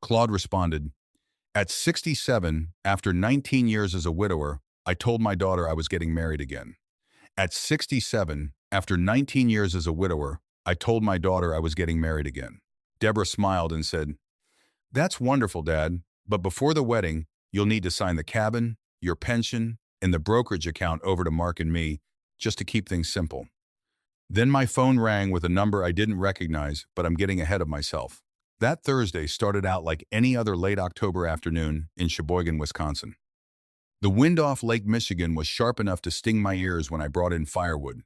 Claude responded, "At 67, after 19 years as a widower, I told my daughter I was getting married again. At 67, after 19 years as a widower, I told my daughter I was getting married again." Deborah smiled and said, "That's wonderful, Dad, but before the wedding, you'll need to sign the cabin, your pension, and the brokerage account over to Mark and me, just to keep things simple." Then my phone rang with a number I didn't recognize, but I'm getting ahead of myself. That Thursday started out like any other late October afternoon in Sheboygan, Wisconsin. The wind off Lake Michigan was sharp enough to sting my ears when I brought in firewood,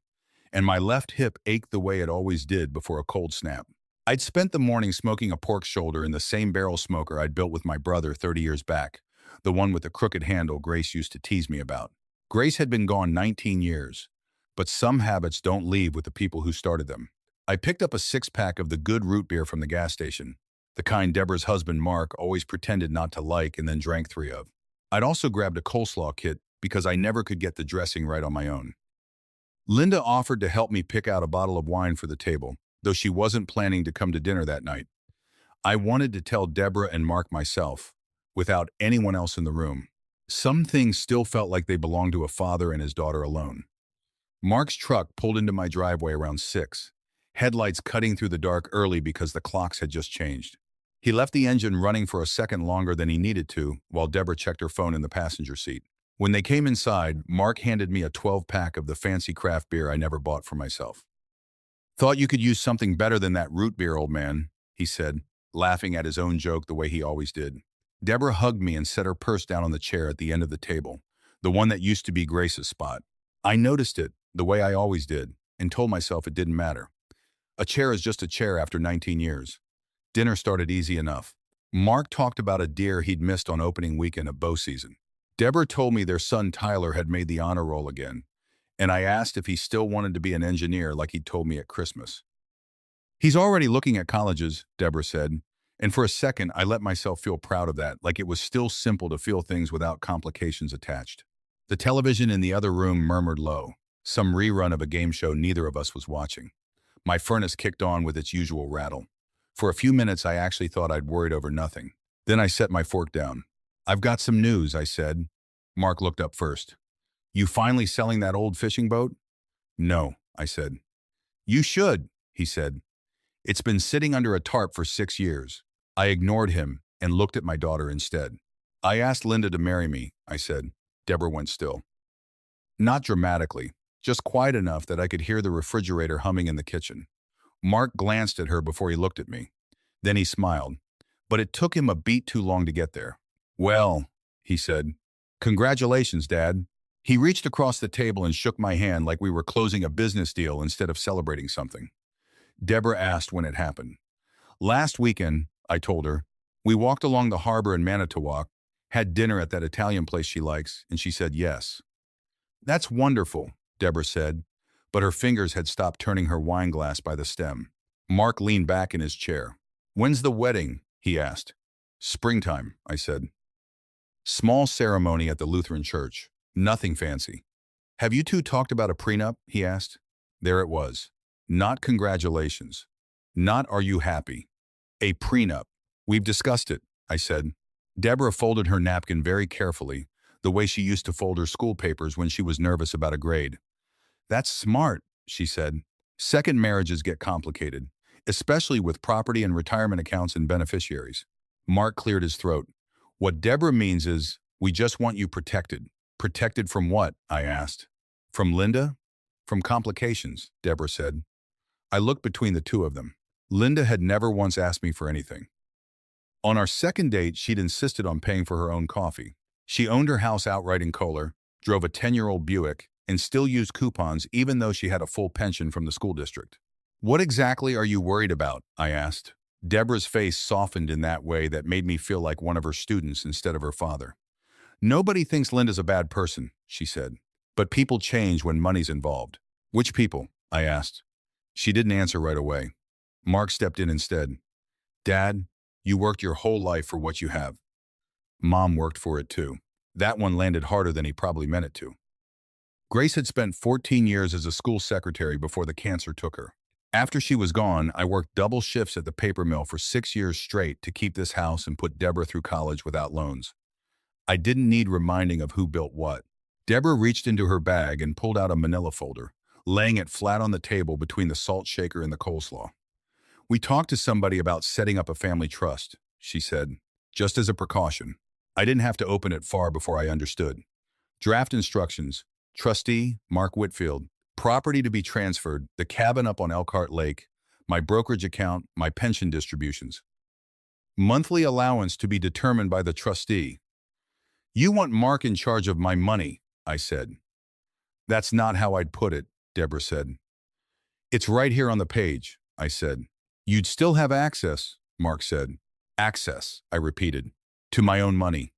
and my left hip ached the way it always did before a cold snap. I'd spent the morning smoking a pork shoulder in the same barrel smoker I'd built with my brother 30 years back, the one with the crooked handle Grace used to tease me about. Grace had been gone 19 years, but some habits don't leave with the people who started them. I picked up a six-pack of the good root beer from the gas station, the kind Deborah's husband Mark always pretended not to like and then drank 3 of. I'd also grabbed a coleslaw kit because I never could get the dressing right on my own. Linda offered to help me pick out a bottle of wine for the table, though she wasn't planning to come to dinner that night. I wanted to tell Deborah and Mark myself, without anyone else in the room. Some things still felt like they belonged to a father and his daughter alone. Mark's truck pulled into my driveway around 6, headlights cutting through the dark early because the clocks had just changed. He left the engine running for a second longer than he needed to while Deborah checked her phone in the passenger seat. When they came inside, Mark handed me a 12-pack of the fancy craft beer I never bought for myself. "Thought you could use something better than that root beer, old man," he said, laughing at his own joke the way he always did. Deborah hugged me and set her purse down on the chair at the end of the table, the one that used to be Grace's spot. I noticed it, the way I always did, and told myself it didn't matter. A chair is just a chair after 19 years. Dinner started easy enough. Mark talked about a deer he'd missed on opening weekend of bow season. Deborah told me their son Tyler had made the honor roll again, and I asked if he still wanted to be an engineer like he'd told me at Christmas. "He's already looking at colleges," Deborah said, and for a second I let myself feel proud of that, like it was still simple to feel things without complications attached. The television in the other room murmured low, some rerun of a game show neither of us was watching. My furnace kicked on with its usual rattle. For a few minutes I actually thought I'd worried over nothing. Then I set my fork down. "I've got some news," I said. Mark looked up first. "You finally selling that old fishing boat?" "No," I said. "You should," he said. "It's been sitting under a tarp for 6 years. I ignored him and looked at my daughter instead. "I asked Linda to marry me," I said. Deborah went still. Not dramatically, just quiet enough that I could hear the refrigerator humming in the kitchen. Mark glanced at her before he looked at me. Then he smiled, but it took him a beat too long to get there. "Well," he said, "congratulations, Dad." He reached across the table and shook my hand like we were closing a business deal instead of celebrating something. Deborah asked when it happened. "Last weekend," I told her. "We walked along the harbor in Manitowoc, had dinner at that Italian place she likes, and she said yes." "That's wonderful," Deborah said, but her fingers had stopped turning her wine glass by the stem. Mark leaned back in his chair. "When's the wedding?" he asked. "Springtime," I said. "Small ceremony at the Lutheran church. Nothing fancy." "Have you two talked about a prenup?" he asked. There it was. Not congratulations. Not are you happy. A prenup. "We've discussed it," I said. Deborah folded her napkin very carefully, the way she used to fold her school papers when she was nervous about a grade. "That's smart," she said. "Second marriages get complicated, especially with property and retirement accounts and beneficiaries." Mark cleared his throat. "What Deborah means is, we just want you protected." "Protected from what?" I asked. "From Linda?" "From complications," Deborah said. I looked between the two of them. Linda had never once asked me for anything. On our second date, she'd insisted on paying for her own coffee. She owned her house outright in Kohler, drove a 10-year-old Buick, and still used coupons even though she had a full pension from the school district. "What exactly are you worried about?" I asked. Deborah's face softened in that way that made me feel like one of her students instead of her father. "Nobody thinks Linda's a bad person," she said. "But people change when money's involved." "Which people?" I asked. She didn't answer right away. Mark stepped in instead. "Dad, you worked your whole life for what you have. Mom worked for it too." That one landed harder than he probably meant it to. Grace had spent 14 years as a school secretary before the cancer took her. After she was gone, I worked double shifts at the paper mill for 6 years straight to keep this house and put Deborah through college without loans. I didn't need reminding of who built what. Deborah reached into her bag and pulled out a manila folder, laying it flat on the table between the salt shaker and the coleslaw. "We talked to somebody about setting up a family trust," she said, "just as a precaution." I didn't have to open it far before I understood. Draft instructions: trustee, Mark Whitfield. Property to be transferred, the cabin up on Elkhart Lake, my brokerage account, my pension distributions. Monthly allowance to be determined by the trustee. "You want Mark in charge of my money," I said. "That's not how I'd put it," Deborah said. "It's right here on the page," I said. "You'd still have access," Mark said. "Access," I repeated, "to my own money."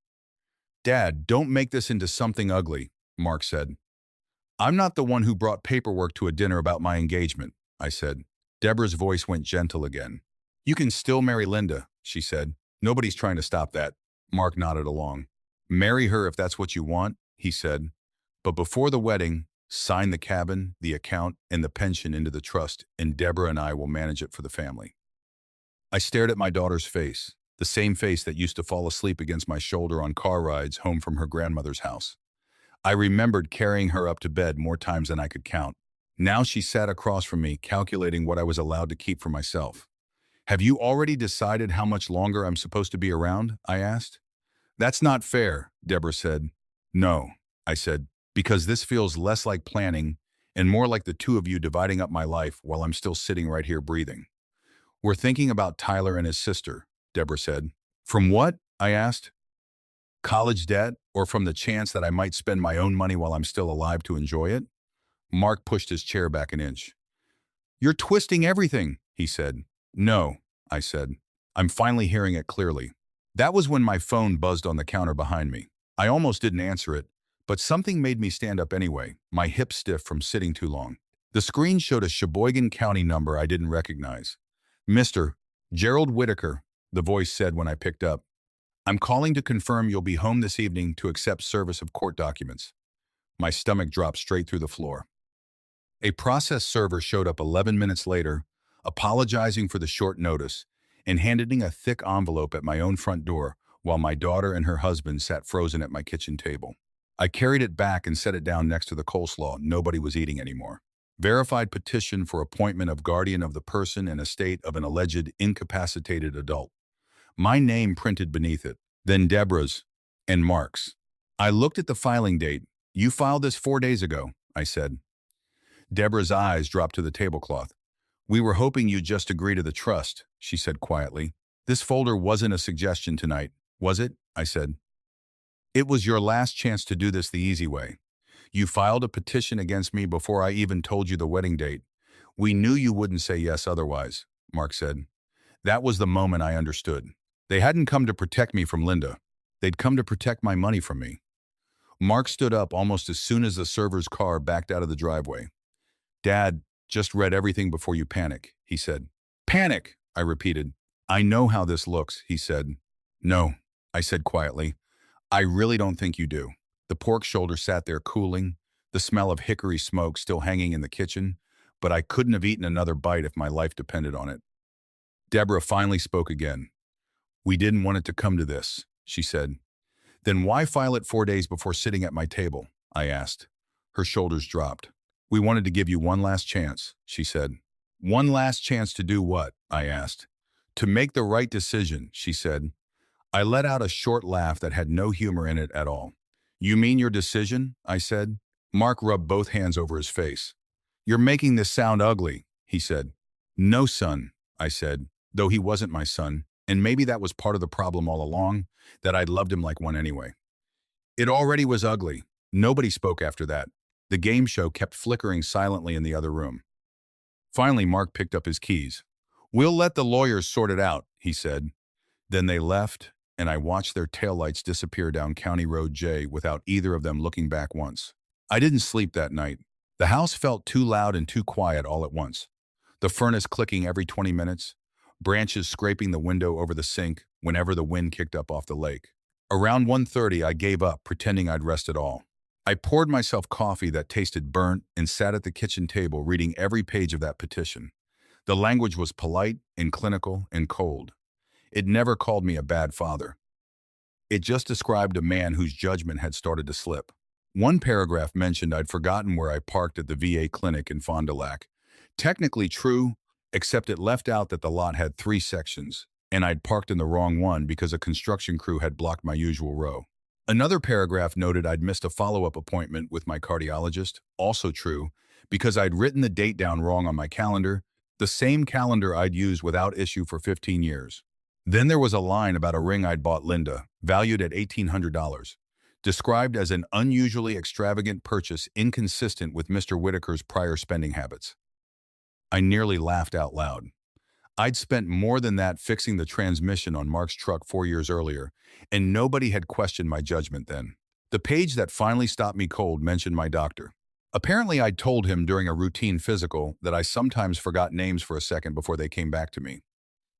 "Dad, don't make this into something ugly," Mark said. "I'm not the one who brought paperwork to a dinner about my engagement," I said. Deborah's voice went gentle again. "You can still marry Linda," she said. "Nobody's trying to stop that." Mark nodded along. "Marry her if that's what you want," he said. "But before the wedding, sign the cabin, the account, and the pension into the trust, and Deborah and I will manage it for the family." I stared at my daughter's face, the same face that used to fall asleep against my shoulder on car rides home from her grandmother's house. I remembered carrying her up to bed more times than I could count. Now she sat across from me, calculating what I was allowed to keep for myself. "Have you already decided how much longer I'm supposed to be around?" I asked. "That's not fair," Deborah said. "No," I said, "because this feels less like planning and more like the two of you dividing up my life while I'm still sitting right here breathing." "We're thinking about Tyler and his sister," Deborah said. "From what?" I asked. "College debt, or from the chance that I might spend my own money while I'm still alive to enjoy it?" Mark pushed his chair back an inch. "You're twisting everything," he said. "No," I said. "I'm finally hearing it clearly." That was when my phone buzzed on the counter behind me. I almost didn't answer it, but something made me stand up anyway, my hips stiff from sitting too long. The screen showed a Sheboygan County number I didn't recognize. "Mr. Gerald Whitaker," the voice said when I picked up. "I'm calling to confirm you'll be home this evening to accept service of court documents." My stomach dropped straight through the floor. A process server showed up 11 minutes later, apologizing for the short notice, and handing a thick envelope at my own front door while my daughter and her husband sat frozen at my kitchen table. I carried it back and set it down next to the coleslaw nobody was eating anymore. Verified petition for appointment of guardian of the person and estate of an alleged incapacitated adult. My name printed beneath it, then Deborah's, and Mark's. I looked at the filing date. "You filed this 4 days ago," I said. Deborah's eyes dropped to the tablecloth. "We were hoping you'd just agree to the trust," she said quietly. "This folder wasn't a suggestion tonight, was it?" I said. "It was your last chance to do this the easy way. You filed a petition against me before I even told you the wedding date. We knew you wouldn't say yes otherwise," Mark said. That was the moment I understood. They hadn't come to protect me from Linda. They'd come to protect my money from me. Mark stood up almost as soon as the server's car backed out of the driveway. "Dad, just read everything before you panic," he said. "Panic," I repeated. "I know how this looks," he said. "No," I said quietly. "I really don't think you do." The pork shoulder sat there cooling, the smell of hickory smoke still hanging in the kitchen, but I couldn't have eaten another bite if my life depended on it. Deborah finally spoke again. "We didn't want it to come to this," she said. "Then why file it 4 days before sitting at my table?" I asked. Her shoulders dropped. "We wanted to give you one last chance," she said. "One last chance to do what?" I asked. "To make the right decision," she said. I let out a short laugh that had no humor in it at all. "You mean your decision?" I said. Mark rubbed both hands over his face. "You're making this sound ugly," he said. "No, son," I said, though he wasn't my son, and maybe that was part of the problem all along, that I'd loved him like one anyway. It already was ugly. Nobody spoke after that. The game show kept flickering silently in the other room. Finally, Mark picked up his keys. "We'll let the lawyers sort it out," he said. Then they left, and I watched their taillights disappear down County Road J without either of them looking back once. I didn't sleep that night. The house felt too loud and too quiet all at once. The furnace clicking every 20 minutes, branches scraping the window over the sink whenever the wind kicked up off the lake. Around 1:30, I gave up, pretending I'd rested all. I poured myself coffee that tasted burnt and sat at the kitchen table reading every page of that petition. The language was polite and clinical and cold. It never called me a bad father. It just described a man whose judgment had started to slip. One paragraph mentioned I'd forgotten where I parked at the VA clinic in Fond du Lac. Technically true, except it left out that the lot had 3 sections, and I'd parked in the wrong one because a construction crew had blocked my usual row. Another paragraph noted I'd missed a follow-up appointment with my cardiologist, also true, because I'd written the date down wrong on my calendar, the same calendar I'd used without issue for 15 years. Then there was a line about a ring I'd bought Linda, valued at $1,800, described as an unusually extravagant purchase inconsistent with Mr. Whitaker's prior spending habits. I nearly laughed out loud. I'd spent more than that fixing the transmission on Mark's truck 4 years earlier, and nobody had questioned my judgment then. The page that finally stopped me cold mentioned my doctor. Apparently, I'd told him during a routine physical that I sometimes forgot names for a second before they came back to me.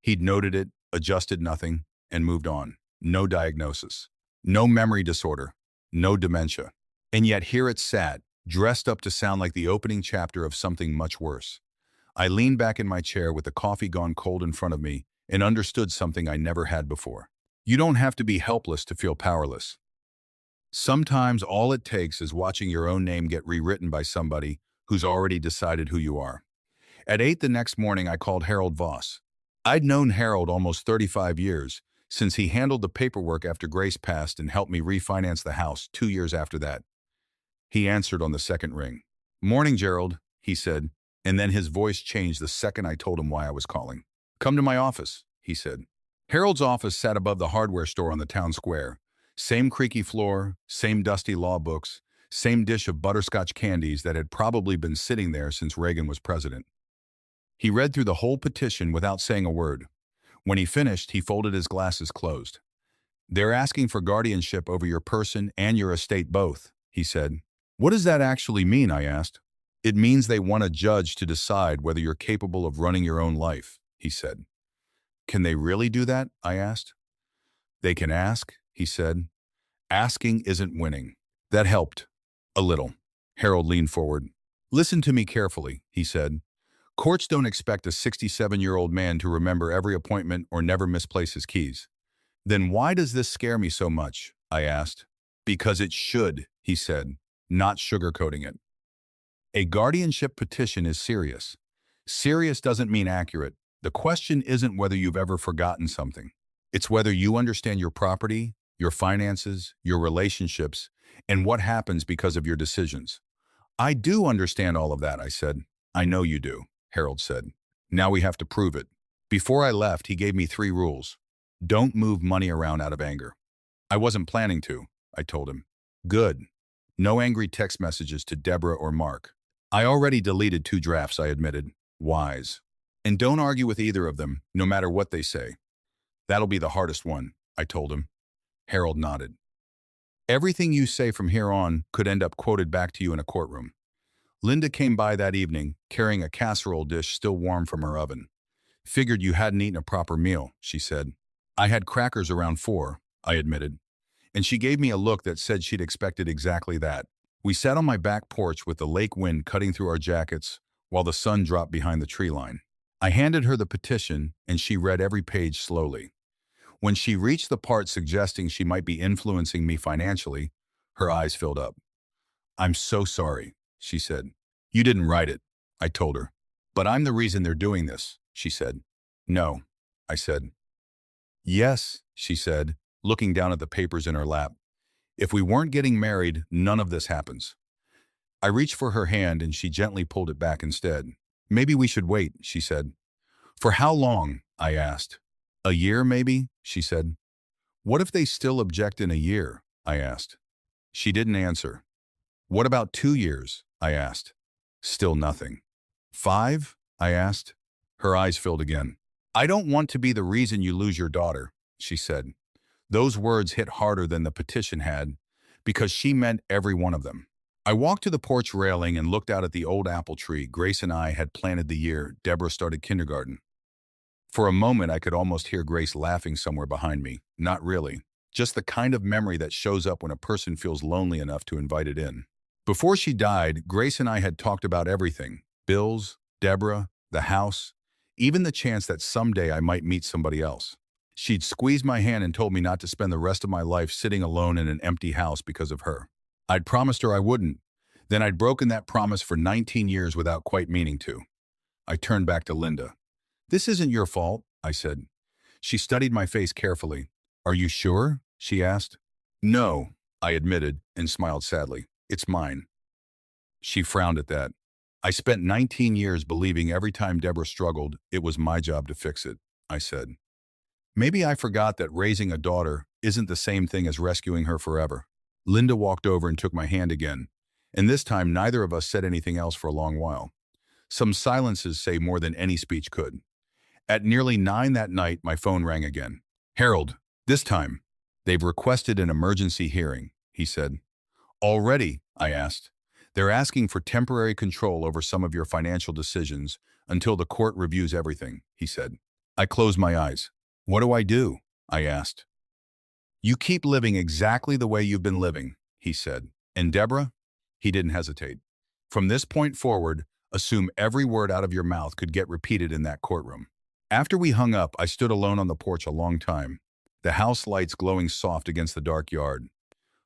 He'd noted it, adjusted nothing, and moved on. No diagnosis. No memory disorder. No dementia. And yet here it sat, dressed up to sound like the opening chapter of something much worse. I leaned back in my chair with the coffee gone cold in front of me and understood something I never had before. You don't have to be helpless to feel powerless. Sometimes all it takes is watching your own name get rewritten by somebody who's already decided who you are. At 8 the next morning, I called Harold Voss. I'd known Harold almost 35 years, since he handled the paperwork after Grace passed and helped me refinance the house 2 years after that. He answered on the second ring. "Morning, Gerald," he said, and then his voice changed the second I told him why I was calling. "Come to my office," he said. Harold's office sat above the hardware store on the town square. Same creaky floor, same dusty law books, same dish of butterscotch candies that had probably been sitting there since Reagan was president. He read through the whole petition without saying a word. When he finished, he folded his glasses closed. "They're asking for guardianship over your person and your estate both," he said. "What does that actually mean?" I asked. "It means they want a judge to decide whether you're capable of running your own life," he said. "Can they really do that?" I asked. "They can ask," he said. "Asking isn't winning." That helped. A little. Harold leaned forward. "Listen to me carefully," he said. "Courts don't expect a 67-year-old man to remember every appointment or never misplace his keys." "Then why does this scare me so much?" I asked. "Because it should," he said, not sugarcoating it. A guardianship petition is serious. Serious doesn't mean accurate. The question isn't whether you've ever forgotten something. It's whether you understand your property, your finances, your relationships, and what happens because of your decisions. "I do understand all of that," I said. "I know you do," Harold said. "Now we have to prove it." Before I left, he gave me 3 rules. Don't move money around out of anger. I wasn't planning to, I told him. Good. No angry text messages to Deborah or Mark. I already deleted 2 drafts, I admitted. Wise. And don't argue with either of them, no matter what they say. That'll be the hardest one, I told him. Harold nodded. Everything you say from here on could end up quoted back to you in a courtroom. Linda came by that evening, carrying a casserole dish still warm from her oven. Figured you hadn't eaten a proper meal, she said. I had crackers around 4, I admitted. And she gave me a look that said she'd expected exactly that. We sat on my back porch with the lake wind cutting through our jackets while the sun dropped behind the tree line. I handed her the petition, and she read every page slowly. When she reached the part suggesting she might be influencing me financially, her eyes filled up. I'm so sorry, she said. You didn't write it, I told her. But I'm the reason they're doing this, she said. No, I said. Yes, she said, looking down at the papers in her lap. If we weren't getting married, none of this happens. I reached for her hand and she gently pulled it back instead. Maybe we should wait, she said. For how long? I asked. A year, maybe, she said. What if they still object in a year? I asked. She didn't answer. What about 2 years? I asked. Still nothing. 5? I asked. Her eyes filled again. I don't want to be the reason you lose your daughter, she said. Those words hit harder than the petition had, because she meant every one of them. I walked to the porch railing and looked out at the old apple tree Grace and I had planted the year Deborah started kindergarten. For a moment, I could almost hear Grace laughing somewhere behind me. Not really. Just the kind of memory that shows up when a person feels lonely enough to invite it in. Before she died, Grace and I had talked about everything. Bills, Deborah, the house, even the chance that someday I might meet somebody else. She'd squeezed my hand and told me not to spend the rest of my life sitting alone in an empty house because of her. I'd promised her I wouldn't. Then I'd broken that promise for 19 years without quite meaning to. I turned back to Linda. "This isn't your fault," I said. She studied my face carefully. "Are you sure?" she asked. "No," I admitted and smiled sadly. "It's mine." She frowned at that. "I spent 19 years believing every time Deborah struggled, it was my job to fix it," I said. Maybe I forgot that raising a daughter isn't the same thing as rescuing her forever. Linda walked over and took my hand again, and this time neither of us said anything else for a long while. Some silences say more than any speech could. At nearly 9 that night, my phone rang again. "Harold, this time. They've requested an emergency hearing," he said. "Already?" I asked. "They're asking for temporary control over some of your financial decisions until the court reviews everything," he said. I closed my eyes. "What do I do?" I asked. "You keep living exactly the way you've been living," he said. "And Deborah?" He didn't hesitate. "From this point forward, assume every word out of your mouth could get repeated in that courtroom." After we hung up, I stood alone on the porch a long time, the house lights glowing soft against the dark yard.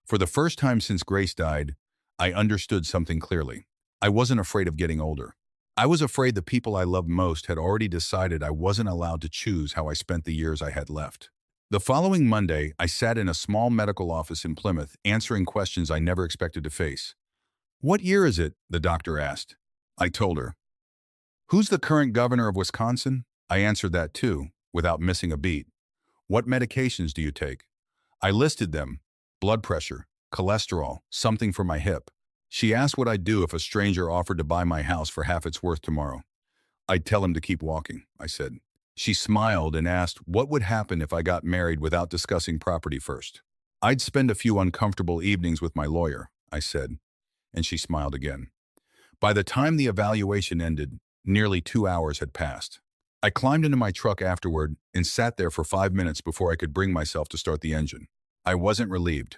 For the first time since Grace died, I understood something clearly. I wasn't afraid of getting older. I was afraid the people I loved most had already decided I wasn't allowed to choose how I spent the years I had left. The following Monday, I sat in a small medical office in Plymouth, answering questions I never expected to face. "What year is it?" the doctor asked. I told her. "Who's the current governor of Wisconsin?" I answered that too, without missing a beat. "What medications do you take?" I listed them: blood pressure, cholesterol, something for my hip. She asked what I'd do if a stranger offered to buy my house for half its worth tomorrow. "I'd tell him to keep walking," I said. She smiled and asked what would happen if I got married without discussing property first. "I'd spend a few uncomfortable evenings with my lawyer," I said, and she smiled again. By the time the evaluation ended, nearly 2 hours had passed. I climbed into my truck afterward and sat there for 5 minutes before I could bring myself to start the engine. I wasn't relieved.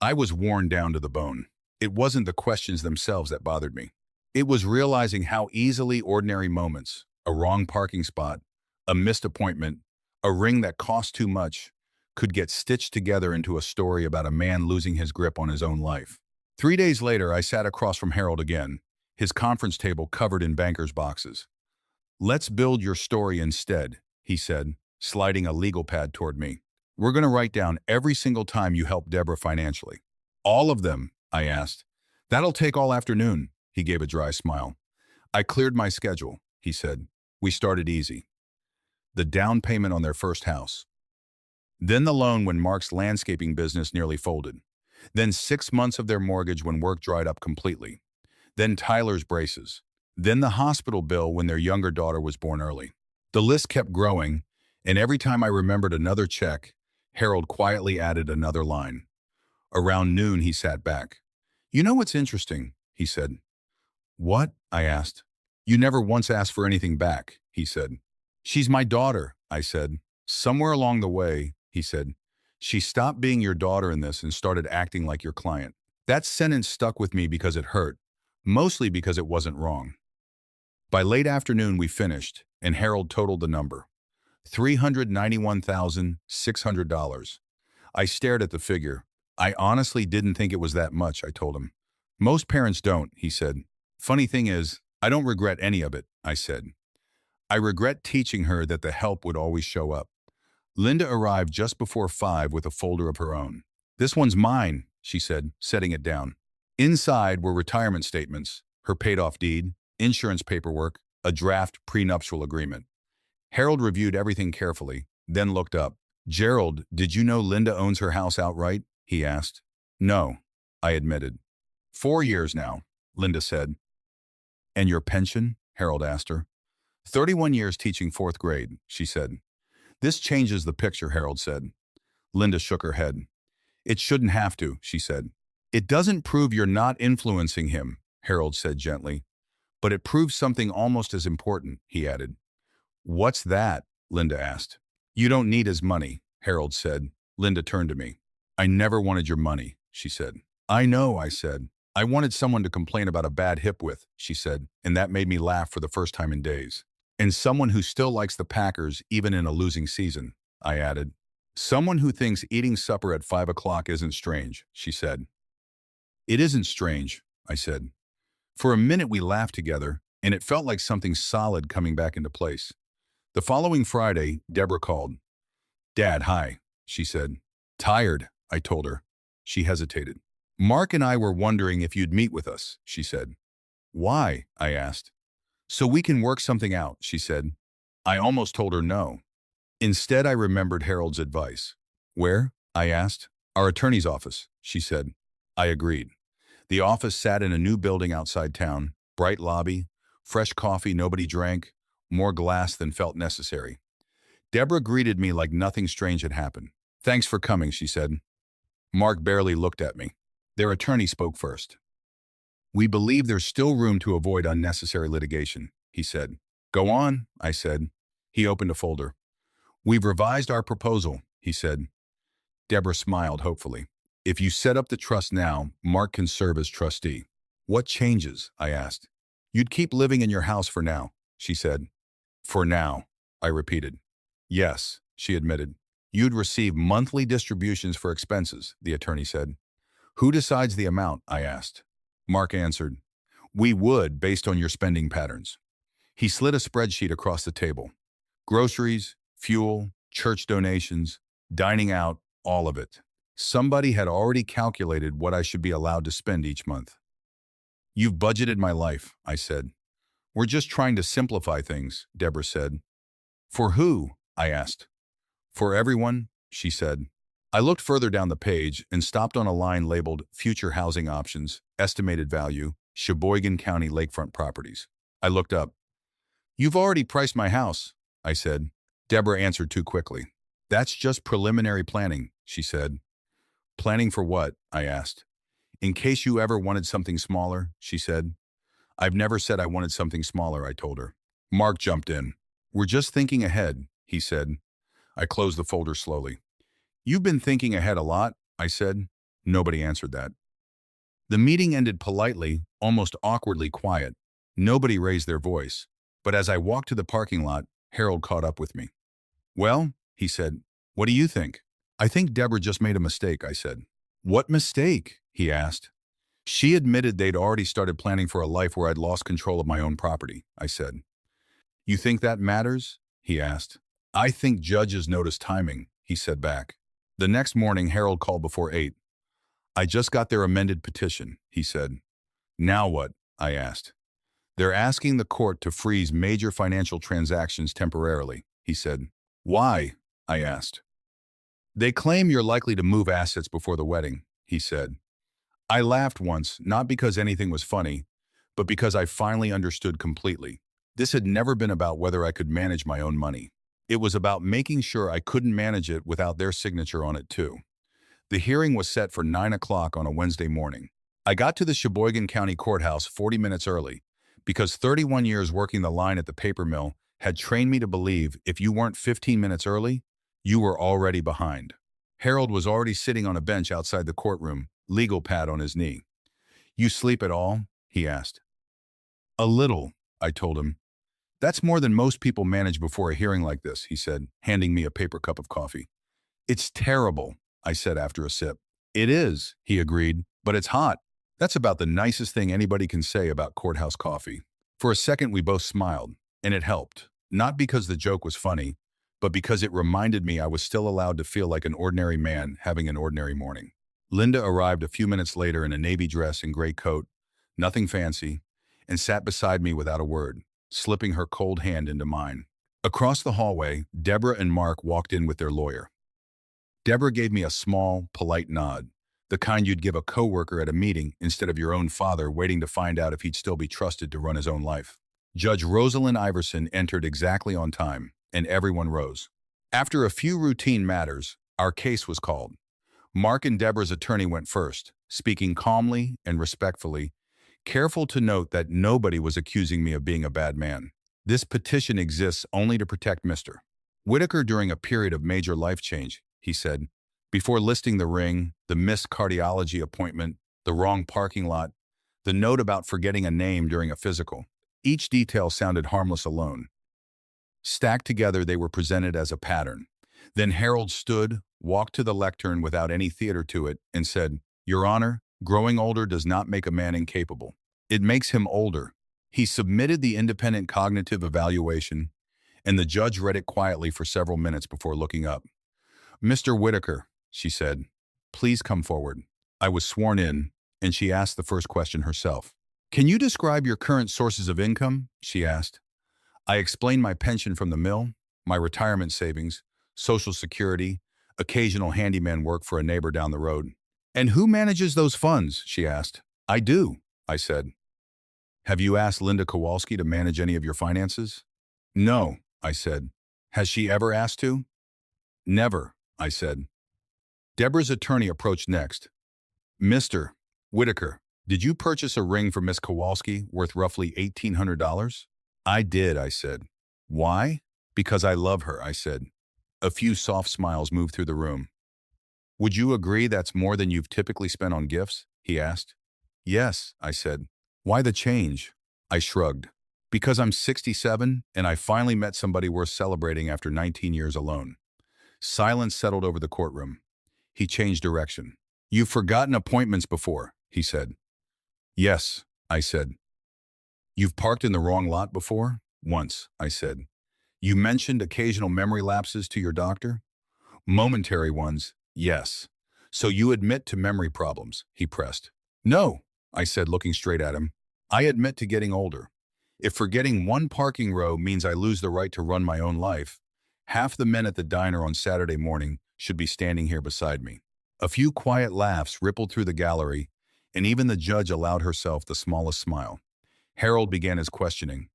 I was worn down to the bone. It wasn't the questions themselves that bothered me. It was realizing how easily ordinary moments, a wrong parking spot, a missed appointment, a ring that cost too much, could get stitched together into a story about a man losing his grip on his own life. 3 days later, I sat across from Harold again, his conference table covered in bankers' boxes. "Let's build your story instead," he said, sliding a legal pad toward me. "We're going to write down every single time you helped Deborah financially." "All of them?" I asked. "That'll take all afternoon," he gave a dry smile. "I cleared my schedule," he said. We started easy. The down payment on their first house. Then the loan when Mark's landscaping business nearly folded. Then 6 months of their mortgage when work dried up completely. Then Tyler's braces. Then the hospital bill when their younger daughter was born early. The list kept growing, and every time I remembered another check, Harold quietly added another line. Around noon, he sat back. "You know what's interesting?" he said. "What?" I asked. "You never once asked for anything back," he said. "She's my daughter," I said. "Somewhere along the way," he said, "she stopped being your daughter in this and started acting like your client." That sentence stuck with me because it hurt, mostly because it wasn't wrong. By late afternoon, we finished, and Harold totaled the number. $391,600. I stared at the figure. "I honestly didn't think it was that much," I told him. "Most parents don't," he said. "Funny thing is, I don't regret any of it," I said. "I regret teaching her that the help would always show up." Linda arrived just before 5 with a folder of her own. "This one's mine," she said, setting it down. Inside were retirement statements, her paid-off deed, insurance paperwork, a draft prenuptial agreement. Harold reviewed everything carefully, then looked up. "Gerald, did you know Linda owns her house outright?" he asked. "No," I admitted. 4 years now," Linda said. "And your pension?" Harold asked her. 31 years teaching 4th grade, she said. "This changes the picture," Harold said. Linda shook her head. "It shouldn't have to," she said. "It doesn't prove you're not influencing him," Harold said gently. "But it proves something almost as important," he added. "What's that?" Linda asked. "You don't need his money," Harold said. Linda turned to me. "I never wanted your money," she said. "I know," I said. "I wanted someone to complain about a bad hip with," she said, and that made me laugh for the first time in days. And someone who still likes the Packers even in a losing season, I added. Someone who thinks eating supper at 5 o'clock isn't strange, she said. It isn't strange, I said. For a minute we laughed together, and it felt like something solid coming back into place. The following Friday, Deborah called. Dad, hi, she said. Tired, I told her. She hesitated. Mark and I were wondering if you'd meet with us, she said. Why? I asked. So we can work something out, she said. I almost told her no. Instead, I remembered Harold's advice. Where? I asked. Our attorney's office, she said. I agreed. The office sat in a new building outside town, bright lobby, fresh coffee nobody drank, more glass than felt necessary. Deborah greeted me like nothing strange had happened. Thanks for coming, she said. Mark barely looked at me. Their attorney spoke first. We believe there's still room to avoid unnecessary litigation, he said. Go on, I said. He opened a folder. We've revised our proposal, he said. Deborah smiled hopefully. If you set up the trust now, Mark can serve as trustee. What changes? I asked. You'd keep living in your house for now, she said. For now, I repeated. Yes, she admitted. You'd receive monthly distributions for expenses, the attorney said. Who decides the amount? I asked. Mark answered. We would, based on your spending patterns. He slid a spreadsheet across the table. Groceries, fuel, church donations, dining out, all of it. Somebody had already calculated what I should be allowed to spend each month. You've budgeted my life, I said. We're just trying to simplify things, Deborah said. For who? I asked. For everyone, she said. I looked further down the page and stopped on a line labeled Future Housing Options, Estimated Value, Sheboygan County Lakefront Properties. I looked up. You've already priced my house, I said. Deborah answered too quickly. That's just preliminary planning, she said. Planning for what? I asked. In case you ever wanted something smaller, she said. I've never said I wanted something smaller, I told her. Mark jumped in. We're just thinking ahead, he said. I closed the folder slowly. You've been thinking ahead a lot, I said. Nobody answered that. The meeting ended politely, almost awkwardly quiet. Nobody raised their voice. But as I walked to the parking lot, Harold caught up with me. Well, he said, what do you think? I think Deborah just made a mistake, I said. What mistake? He asked. She admitted they'd already started planning for a life where I'd lost control of my own property, I said. You think that matters? He asked. I think judges notice timing, he said back. The next morning, Harold called before 8. I just got their amended petition, he said. Now what? I asked. They're asking the court to freeze major financial transactions temporarily, he said. Why? I asked. They claim you're likely to move assets before the wedding, he said. I laughed once, not because anything was funny, but because I finally understood completely. This had never been about whether I could manage my own money. It was about making sure I couldn't manage it without their signature on it too. The hearing was set for 9 o'clock on a Wednesday morning. I got to the Sheboygan County Courthouse 40 minutes early because 31 years working the line at the paper mill had trained me to believe if you weren't 15 minutes early, you were already behind. Harold was already sitting on a bench outside the courtroom, legal pad on his knee. You sleep at all? He asked. A little, I told him. That's more than most people manage before a hearing like this, he said, handing me a paper cup of coffee. It's terrible, I said after a sip. It is, he agreed, but it's hot. That's about the nicest thing anybody can say about courthouse coffee. For a second, we both smiled, and it helped. Not because the joke was funny, but because it reminded me I was still allowed to feel like an ordinary man having an ordinary morning. Linda arrived a few minutes later in a navy dress and gray coat, nothing fancy, and sat beside me without a word, slipping her cold hand into mine. Across the hallway, Deborah and Mark walked in with their lawyer. Deborah gave me a small, polite nod, the kind you'd give a coworker at a meeting instead of your own father waiting to find out if he'd still be trusted to run his own life. Judge Rosalind Iverson entered exactly on time, and everyone rose. After a few routine matters, our case was called. Mark and Deborah's attorney went first, speaking calmly and respectfully, careful to note that nobody was accusing me of being a bad man. This petition exists only to protect Mr. Whitaker during a period of major life change, he said, before listing the ring, the missed cardiology appointment, the wrong parking lot, the note about forgetting a name during a physical. Each detail sounded harmless alone. Stacked together, they were presented as a pattern. Then Harold stood, walked to the lectern without any theater to it, and said, "Your Honor, growing older does not make a man incapable. It makes him older." He submitted the independent cognitive evaluation, and the judge read it quietly for several minutes before looking up. "Mr. Whitaker," she said, "please come forward." I was sworn in, and she asked the first question herself. "Can you describe your current sources of income?" she asked. I explained my pension from the mill, my retirement savings, Social Security, occasional handyman work for a neighbor down the road. "And who manages those funds?" she asked. "I do," I said. "Have you asked Linda Kowalski to manage any of your finances?" "No," I said. "Has she ever asked to?" "Never," I said. Deborah's attorney approached next. "Mr. Whitaker, did you purchase a ring for Miss Kowalski worth roughly $1,800? "I did," I said. "Why?" "Because I love her," I said. A few soft smiles moved through the room. "Would you agree that's more than you've typically spent on gifts?" he asked. "Yes," I said. "Why the change?" I shrugged. "Because I'm 67 and I finally met somebody worth celebrating after 19 years alone." Silence settled over the courtroom. He changed direction. "You've forgotten appointments before," he said. "Yes," I said. "You've parked in the wrong lot before?" "Once," I said. "You mentioned occasional memory lapses to your doctor?" "Momentary ones, yes." "So you admit to memory problems?" he pressed. "No," I said, looking straight at him. "I admit to getting older. If forgetting one parking row means I lose the right to run my own life, half the men at the diner on Saturday morning should be standing here beside me." A few quiet laughs rippled through the gallery, and even the judge allowed herself the smallest smile. Harold began his questioning.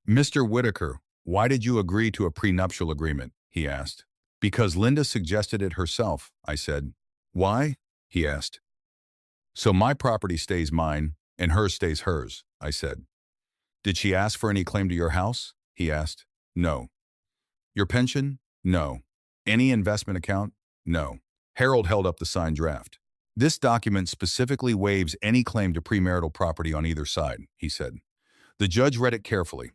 "Mr. Whitaker, why did you agree to a prenuptial agreement?" he asked. "Because Linda suggested it herself," I said. "Why?" he asked. "So my property stays mine, and hers stays hers," I said. "Did she ask for any claim to your house?" he asked. "No." "Your pension?" "No." "Any investment account?" "No." Harold held up the signed draft. "This document specifically waives any claim to premarital property on either side," he said. The judge read it carefully.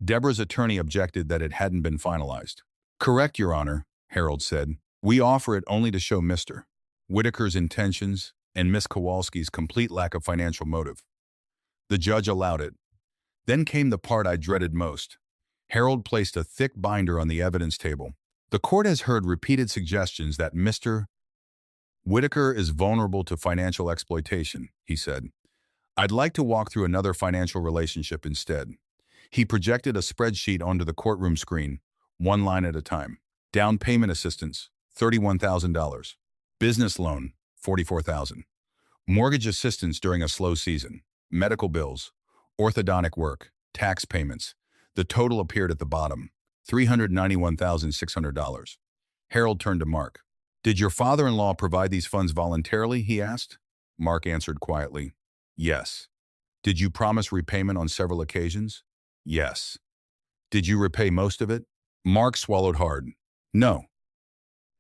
Deborah's attorney objected that it hadn't been finalized. "Correct, Your Honor," Harold said. "We offer it only to show Mr. Whitaker's intentions and Miss Kowalski's complete lack of financial motive." The judge allowed it. Then came the part I dreaded most. Harold placed a thick binder on the evidence table. "The court has heard repeated suggestions that Mr. Whitaker is vulnerable to financial exploitation," he said. "I'd like to walk through another financial relationship instead." He projected a spreadsheet onto the courtroom screen, one line at a time. Down payment assistance, $31,000. Business loan, $44,000. Mortgage assistance during a slow season. Medical bills, orthodontic work, tax payments. The total appeared at the bottom, $391,600. Harold turned to Mark. "Did your father-in-law provide these funds voluntarily?" he asked. Mark answered quietly, "Yes." "Did you promise repayment on several occasions?" "Yes." "Did you repay most of it?" Mark swallowed hard. "No."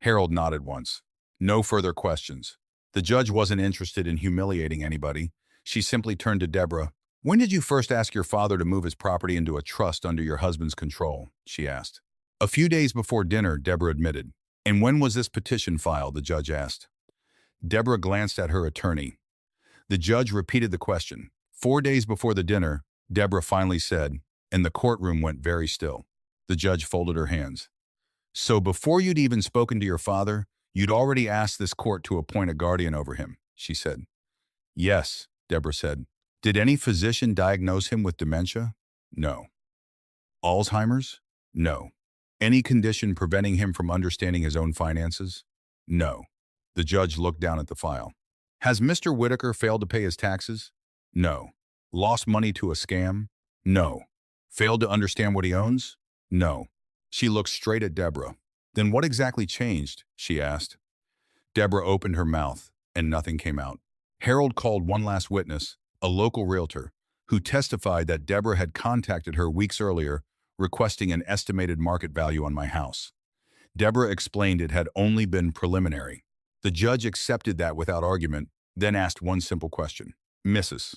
Harold nodded once. No further questions. The judge wasn't interested in humiliating anybody. She simply turned to Deborah. "When did you first ask your father to move his property into a trust under your husband's control?" she asked. "A few days before dinner," Deborah admitted. "And when was this petition filed?" the judge asked. Deborah glanced at her attorney. The judge repeated the question. 4 days before the dinner, Deborah finally said, and the courtroom went very still. The judge folded her hands. "So before you'd even spoken to your father, you'd already asked this court to appoint a guardian over him," she said. "Yes," Deborah said. "Did any physician diagnose him with dementia?" "No." "Alzheimer's?" "No." "Any condition preventing him from understanding his own finances?" "No." The judge looked down at the file. "Has Mr. Whitaker failed to pay his taxes?" "No." "Lost money to a scam?" "No." "Failed to understand what he owns?" "No." She looked straight at Deborah. "Then what exactly changed?" she asked. Deborah opened her mouth, and nothing came out. Harold called one last witness, a local realtor, who testified that Deborah had contacted her weeks earlier requesting an estimated market value on my house. Deborah explained it had only been preliminary. The judge accepted that without argument, then asked one simple question. "Mrs.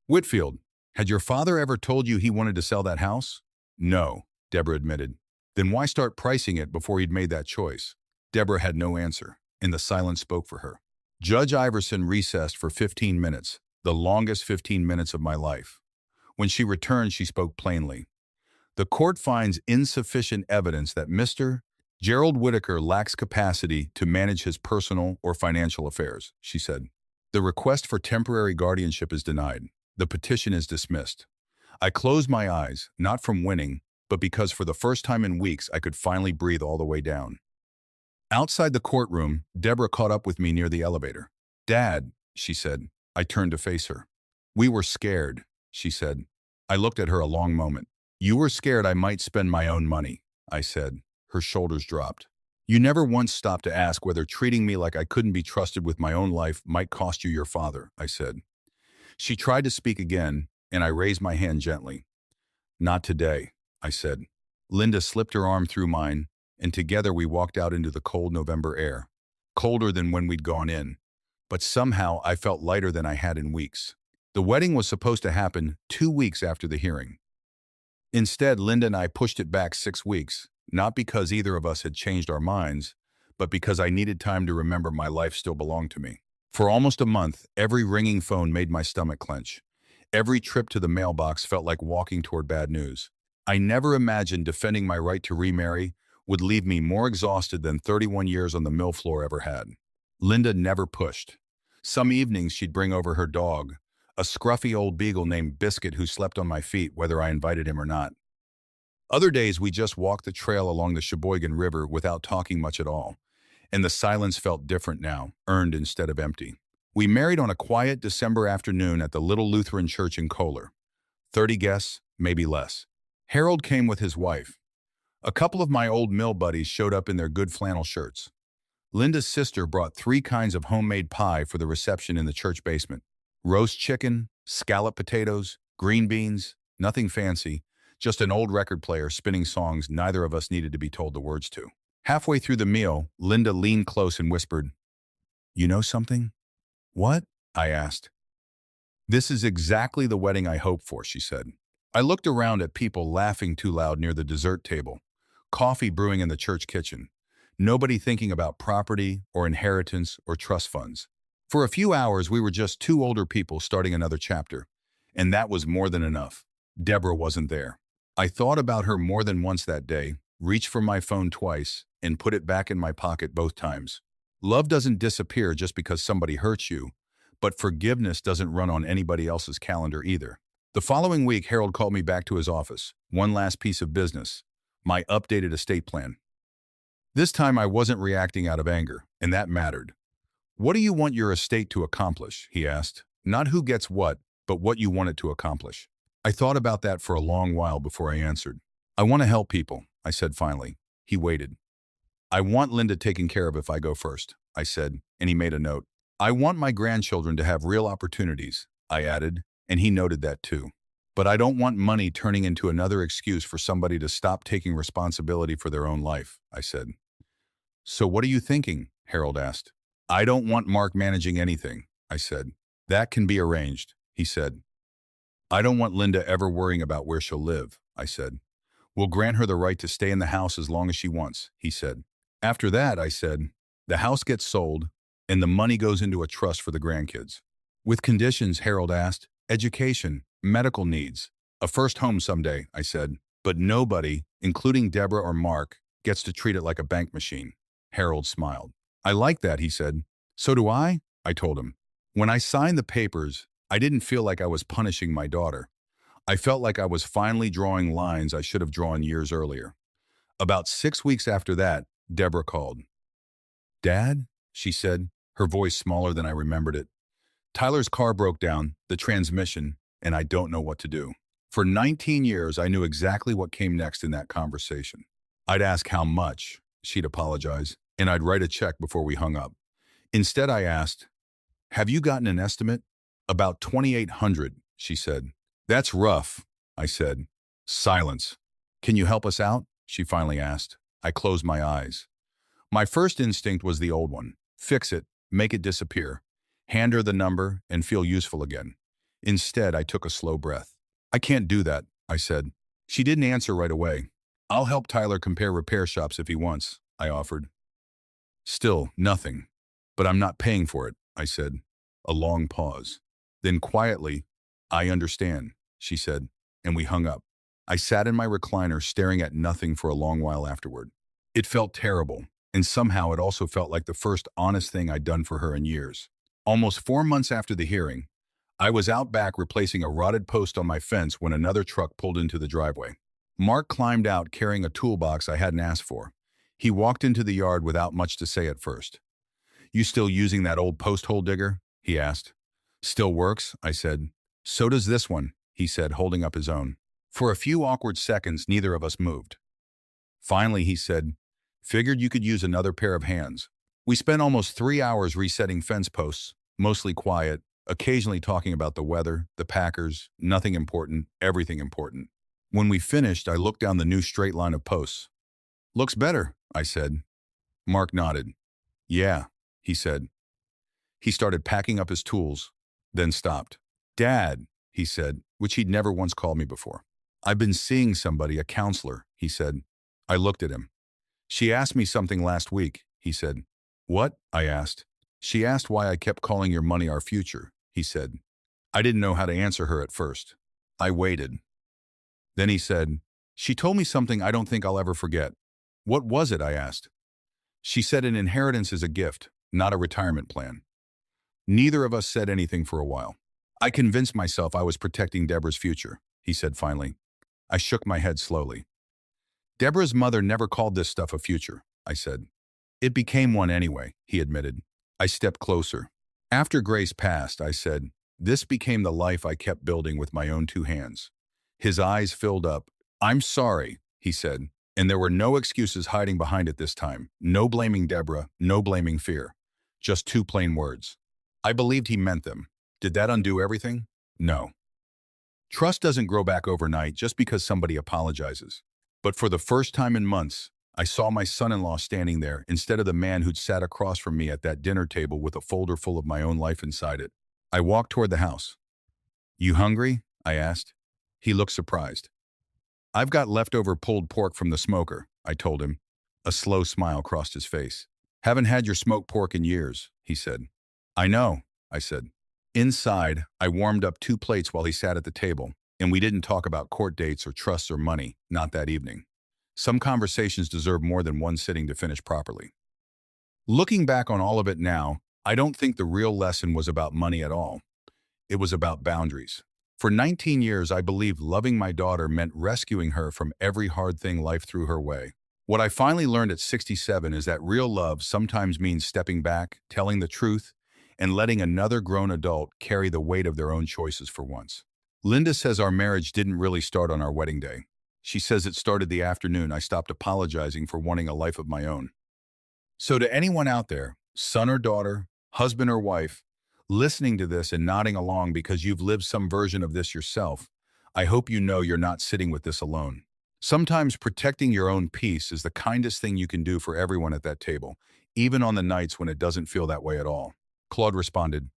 Whitfield, had your father ever told you he wanted to sell that house?" "No," Deborah admitted. Then why start pricing it before he'd made that choice? Deborah had no answer, and the silence spoke for her. Judge Iverson recessed for 15 minutes, the longest 15 minutes of my life. When she returned, she spoke plainly. The court finds insufficient evidence that Mr. Gerald Whitaker lacks capacity to manage his personal or financial affairs, she said. The request for temporary guardianship is denied. The petition is dismissed. I closed my eyes, not from winning, but because for the first time in weeks I could finally breathe all the way down. Outside the courtroom, Deborah caught up with me near the elevator. "Dad," she said. I turned to face her. "We were scared," she said. I looked at her a long moment. "You were scared I might spend my own money," I said. Her shoulders dropped. "You never once stopped to ask whether treating me like I couldn't be trusted with my own life might cost you your father," I said. She tried to speak again, and I raised my hand gently. "Not today," I said. Linda slipped her arm through mine, and together we walked out into the cold November air. Colder than when we'd gone in, but somehow I felt lighter than I had in weeks. The wedding was supposed to happen 2 weeks after the hearing. Instead, Linda and I pushed it back 6 weeks, not because either of us had changed our minds, but because I needed time to remember my life still belonged to me. For almost a month, every ringing phone made my stomach clench. Every trip to the mailbox felt like walking toward bad news. I never imagined defending my right to remarry would leave me more exhausted than 31 years on the mill floor ever had. Linda never pushed. Some evenings she'd bring over her dog, a scruffy old beagle named Biscuit who slept on my feet whether I invited him or not. Other days we just walked the trail along the Sheboygan River without talking much at all, and the silence felt different now, earned instead of empty. We married on a quiet December afternoon at the Little Lutheran Church in Kohler. 30 guests, maybe less. Harold came with his wife. A couple of my old mill buddies showed up in their good flannel shirts. Linda's sister brought 3 kinds of homemade pie for the reception in the church basement. Roast chicken, scalloped potatoes, green beans, nothing fancy, just an old record player spinning songs neither of us needed to be told the words to. Halfway through the meal, Linda leaned close and whispered, "You know something?" "What?" I asked. "This is exactly the wedding I hoped for," she said. I looked around at people laughing too loud near the dessert table, coffee brewing in the church kitchen, nobody thinking about property or inheritance or trust funds. For a few hours, we were just 2 older people starting another chapter, and that was more than enough. Deborah wasn't there. I thought about her more than once that day, reached for my phone twice, and put it back in my pocket both times. Love doesn't disappear just because somebody hurts you, but forgiveness doesn't run on anybody else's calendar either. The following week, Harold called me back to his office. One last piece of business, my updated estate plan. This time I wasn't reacting out of anger, and that mattered. "What do you want your estate to accomplish?" he asked. "Not who gets what, but what you want it to accomplish." I thought about that for a long while before I answered. "I want to help people," I said finally. He waited. "I want Linda taken care of if I go first," I said, and he made a note. "I want my grandchildren to have real opportunities," I added, and he noted that too. "But I don't want money turning into another excuse for somebody to stop taking responsibility for their own life," I said. "So what are you thinking?" Harold asked. "I don't want Mark managing anything," I said. "That can be arranged," he said. "I don't want Linda ever worrying about where she'll live," I said. "We'll grant her the right to stay in the house as long as she wants," he said. "After that," I said, "the house gets sold and the money goes into a trust for the grandkids." "With conditions," Harold asked. "Education, medical needs, a first home someday," I said. "But nobody, including Deborah or Mark, gets to treat it like a bank machine." Harold smiled. "I like that," he said. "So do I told him. When I signed the papers, I didn't feel like I was punishing my daughter. I felt like I was finally drawing lines I should have drawn years earlier. About 6 weeks after that, Deborah called. "Dad?" she said, her voice smaller than I remembered it. "Tyler's car broke down, the transmission, and I don't know what to do." For 19 years, I knew exactly what came next in that conversation. I'd ask how much, she'd apologize, and I'd write a check before we hung up. Instead, I asked, "Have you gotten an estimate?" "About 2,800, she said. "That's rough," I said. Silence. "Can you help us out?" she finally asked. I closed my eyes. My first instinct was the old one. Fix it, make it disappear. Hand her the number and feel useful again. Instead, I took a slow breath. "I can't do that," I said. She didn't answer right away. I'll help Tyler compare repair shops if he wants, I offered. Still, nothing. But I'm not paying for it, I said. A long pause. Then quietly, I understand, she said, and we hung up. I sat in my recliner staring at nothing for a long while afterward. It felt terrible, and somehow it also felt like the first honest thing I'd done for her in years. Almost 4 months after the hearing, I was out back replacing a rotted post on my fence when another truck pulled into the driveway. Mark climbed out carrying a toolbox I hadn't asked for. He walked into the yard without much to say at first. "You still using that old post hole digger?" he asked. "Still works," I said. "So does this one," he said, holding up his own. For a few awkward seconds, neither of us moved. Finally, he said, "Figured you could use another pair of hands." We spent almost 3 hours resetting fence posts, mostly quiet, occasionally talking about the weather, the Packers, nothing important, everything important. When we finished, I looked down the new straight line of posts. "Looks better," I said. Mark nodded. "Yeah," he said. He started packing up his tools, then stopped. "Dad," he said, which he'd never once called me before. "I've been seeing somebody, a counselor," he said. I looked at him. "She asked me something last week," he said. "What?" I asked. "She asked why I kept calling your money our future," he said. I didn't know how to answer her at first. I waited. Then he said, "She told me something I don't think I'll ever forget." "What was it?" I asked. "She said an inheritance is a gift, not a retirement plan." Neither of us said anything for a while. "I convinced myself I was protecting Deborah's future," he said finally. I shook my head slowly. "Deborah's mother never called this stuff a future," I said. "It became one anyway," he admitted. I stepped closer. "After Grace passed," I said, "this became the life I kept building with my own two hands." His eyes filled up. "I'm sorry," he said, and there were no excuses hiding behind it this time. No blaming Deborah, no blaming fear. Just two plain words. I believed he meant them. Did that undo everything? No. Trust doesn't grow back overnight just because somebody apologizes. But for the first time in months, I saw my son-in-law standing there instead of the man who'd sat across from me at that dinner table with a folder full of my own life inside it. I walked toward the house. "You hungry?" I asked. He looked surprised. "I've got leftover pulled pork from the smoker," I told him. A slow smile crossed his face. "Haven't had your smoked pork in years," he said. "I know," I said. Inside, I warmed up 2 plates while he sat at the table, and we didn't talk about court dates or trusts or money, not that evening. Some conversations deserve more than one sitting to finish properly. Looking back on all of it now, I don't think the real lesson was about money at all. It was about boundaries. For 19 years, I believed loving my daughter meant rescuing her from every hard thing life threw her way. What I finally learned at 67 is that real love sometimes means stepping back, telling the truth, and letting another grown adult carry the weight of their own choices for once. Linda says our marriage didn't really start on our wedding day. She says it started the afternoon I stopped apologizing for wanting a life of my own. So to anyone out there, son or daughter, husband or wife, listening to this and nodding along because you've lived some version of this yourself, I hope you know you're not sitting with this alone. Sometimes protecting your own peace is the kindest thing you can do for everyone at that table, even on the nights when it doesn't feel that way at all. Claude responded,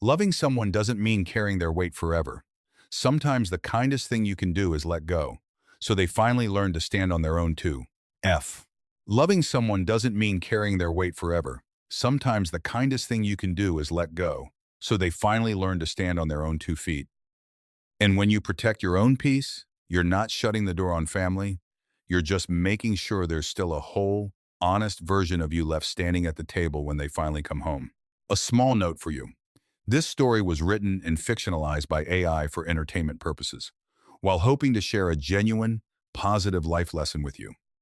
"Loving someone doesn't mean carrying their weight forever. Sometimes the kindest thing you can do is let go, so they finally learn to stand on their own too." F. Loving someone doesn't mean carrying their weight forever. Sometimes the kindest thing you can do is let go, so they finally learn to stand on their own 2 feet. And when you protect your own peace, you're not shutting the door on family. You're just making sure there's still a whole, honest version of you left standing at the table when they finally come home. A small note for you. This story was written and fictionalized by AI for entertainment purposes, while hoping to share a genuine, positive life lesson with you.